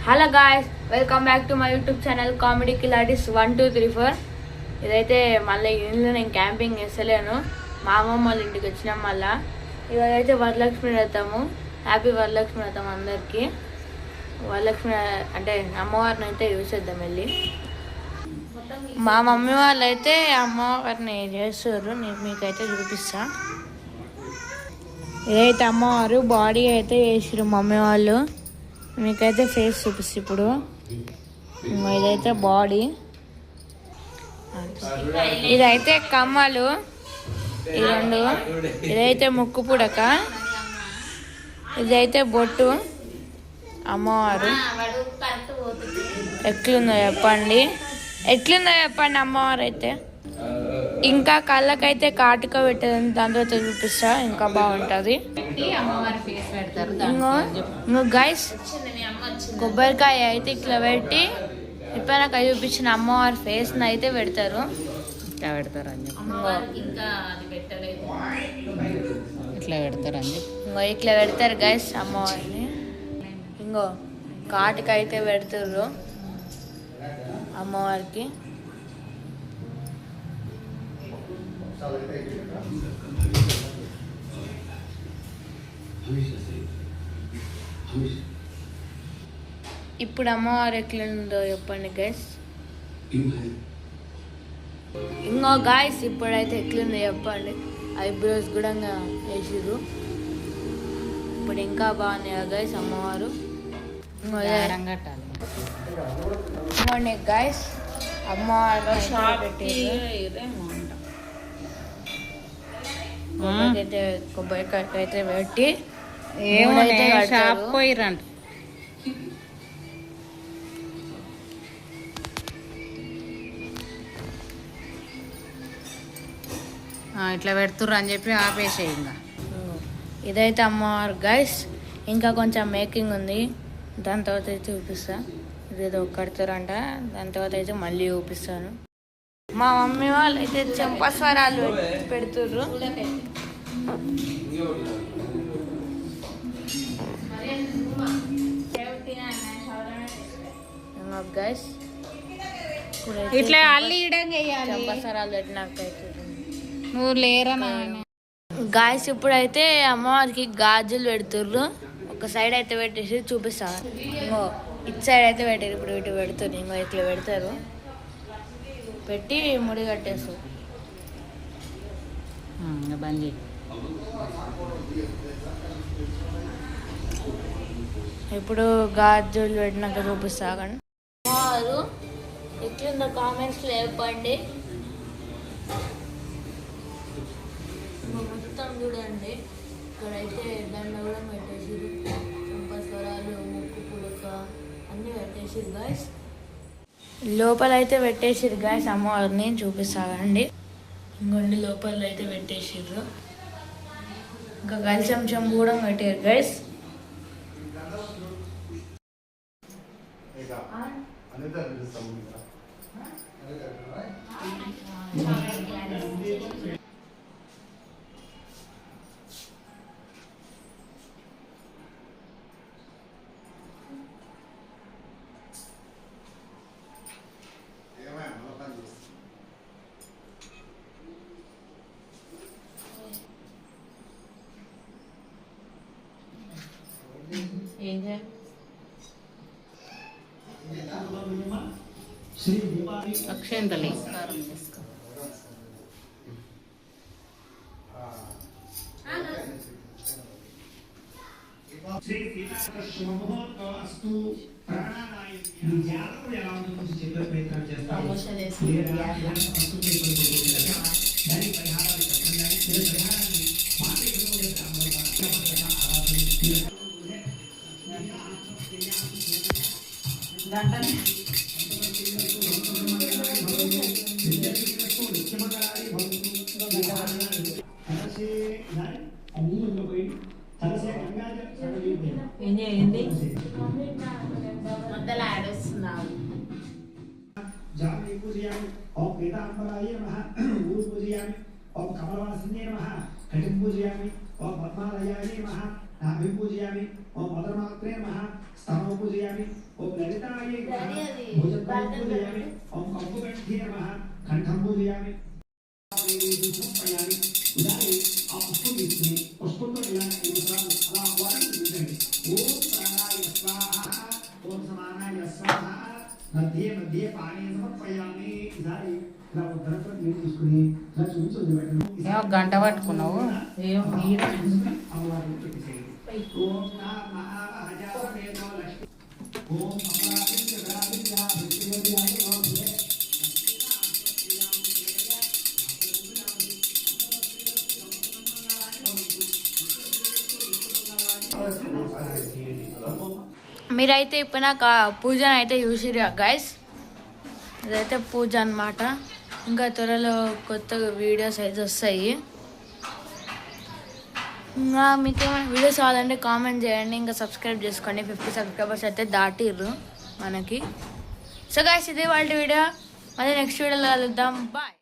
Hello guys, welcome back to my YouTube channel comedy Khiladis 1 2 3 4. ఇదైతే మళ్ళీ ఇంట్లో నేను క్యాంపింగ్ చేస్తలేను, మా అమ్మమ్మ వాళ్ళ ఇంటికి వచ్చినాం. మళ్ళీ ఇవాళైతే వరలక్ష్మి వ్రతము. హ్యాపీ వరలక్ష్మి వ్రతం అందరికీ. వరలక్ష్మి అంటే అమ్మవారిని అయితే చూసేద్దాం వెళ్ళి. మా మమ్మీ వాళ్ళు అయితే అమ్మవారిని చేస్తారు, నేను మీకైతే చూపిస్తా. ఇదైతే అమ్మవారు బాడీ అయితే చేసారు మమ్మీ వాళ్ళు, మీకైతే ఫేస్ చూపిస్తా. ఇప్పుడు ఇదైతే బాడీ, ఇదైతే కమ్మలు ఈ రెండు, ఇదైతే ముక్కు పుడక, ఇదైతే బొట్టు. అమ్మవారు ఎట్లుందో చెప్పండి, అమ్మవారు అయితే. ఇంకా కళ్ళకైతే కాటుక పెట్టేది, దాని తర్వాత చూపిస్తా, ఇంకా బాగుంటుంది. ఇంకో గైస్, కొబ్బరికాయ అయితే ఇట్లా పెట్టి ఇప్పుడు నాకు చూపించిన అమ్మవారి ఫేస్ అయితే పెడతారు. ఇట్లా పెడతారు అని ఇట్లా పెడతారు గైస్ అమ్మవారిని. ఇంకో కాటుక అయితే పెడతారు అమ్మవారికి. ఇప్పుడు అమ్మవారు ఎట్లుందో చెప్పండి గైస్. ఇంకో గాయస్ ఇప్పుడైతే ఎట్లుందో చెప్పండి. ఐబ్రోస్ కూడా వేసిర్రు, ఇప్పుడు ఇంకా బాగున్నాయి గైస్ అమ్మవారు. ఇంకోండి గైస్, అమ్మవారు కొబ్బరికాయ అయితే పెట్టి షాప్ పోయిరంట. ఇట్లా పెడుతుర్రు అని చెప్పి ఆపేసే. ఇంకా ఇదైతే అమ్మవారు గైస్, ఇంకా కొంచెం మేకింగ్ ఉంది, దాని తర్వాత అయితే చూపిస్తా. ఇదేదో కడతారంట, దాని తర్వాత అయితే మళ్ళీ చూపిస్తాను. మా మమ్మీ వాళ్ళు అయితే చెంపస్వరాలు పెడుతుర్రు. గైస్ ఇట్లా అల్లి చెంపస్వరాలు పెట్టినాకైతే నువ్వు లేరా గాయస్. ఇప్పుడైతే అమ్మవారికి గాజులు పెడుతుర్రు, ఒక సైడ్ అయితే పెట్టేసి చూపిస్తా. ఇంకో ఇటు సైడ్ అయితే పెట్టారు, ఇప్పుడు ఇటు పెడుతుంది. ఇంకో ఇట్లా పెడతారు, పెట్టి ముడి కట్టేస్తారు. బండి ఇప్పుడు గాజులు పెట్టినాక చూపిస్తా. కానీ అమ్మవారు ఎట్లుందో కామెంట్స్లో చెప్పండి. మొత్తం చూడండి, ఇక్కడైతే దండ కూడా పెట్టేసిరు, చంపస్వరాలు, ముక్కు పుడక అన్నీ పెట్టేసిరు గాయస్. లోపల అయితే పెట్టేసిరు గాయస్ అమ్మవారిని చూపిస్తానండి. ఇంకొండి లోపల అయితే పెట్టేసిర్రు, ఇంకా కలిసి అంశం కూడా పెట్టారు గైస్. అక్షంతలి మొదలు ఆడేస్తున్నావు. ఓం పీతాంబరాయ నమః, పూజయామి. ఓం కమలవాసిన్యే నమః, కటిం పూజయామి. ఓం పద్మాలయాయ నమః, नाभिं पूजयामि ओम मदरमात्रे नमः स्तनौ पूजयामि ओम ललितायै नमः भुजत्वं पूजयामि ओम कम्बुकण्ठे नमः कंठं पूजयामि समर्पयामि उदारे आ पुष्पमिस्मि पुष्पतो इलाके विश्राम अला वरं विजय ओम प्राणाय स्वाहा ओम समानाय स्वाहा मध्ये मध्ये पानी समर्पयामि उदारे ఇలా ఉత్తరతో నీరు తీసుకుని ఇలా చూపించు ఏమో గంట పట్టుకున్నావు ఏమో మీరు అమ్మవారిని పెట్టేసేయండి ఓం నమః అజామేతో లక్ష్మి ఓం అమరావింద రావింద విష్ణువదియాయ నమః మీరైతే ఇప్పుడు నాకు పూజను అయితే చూసిరు గైస్. ఇదైతే పూజ అన్నమాట. ఇంకా త్వరలో కొత్త వీడియోస్ అయితే వస్తాయి. ఇంకా మీకు ఏమైనా వీడియోస్ కావాలంటే కామెంట్ చేయండి. ఇంకా సబ్స్క్రైబ్ చేసుకోండి. 50 సబ్స్క్రైబర్స్ అయితే దాటిర్రు మనకి. సో గైస్, ఇదే వాళ్ళ వీడియో. మళ్ళీ నెక్స్ట్ వీడియోలో కలుద్దాం. బాయ్.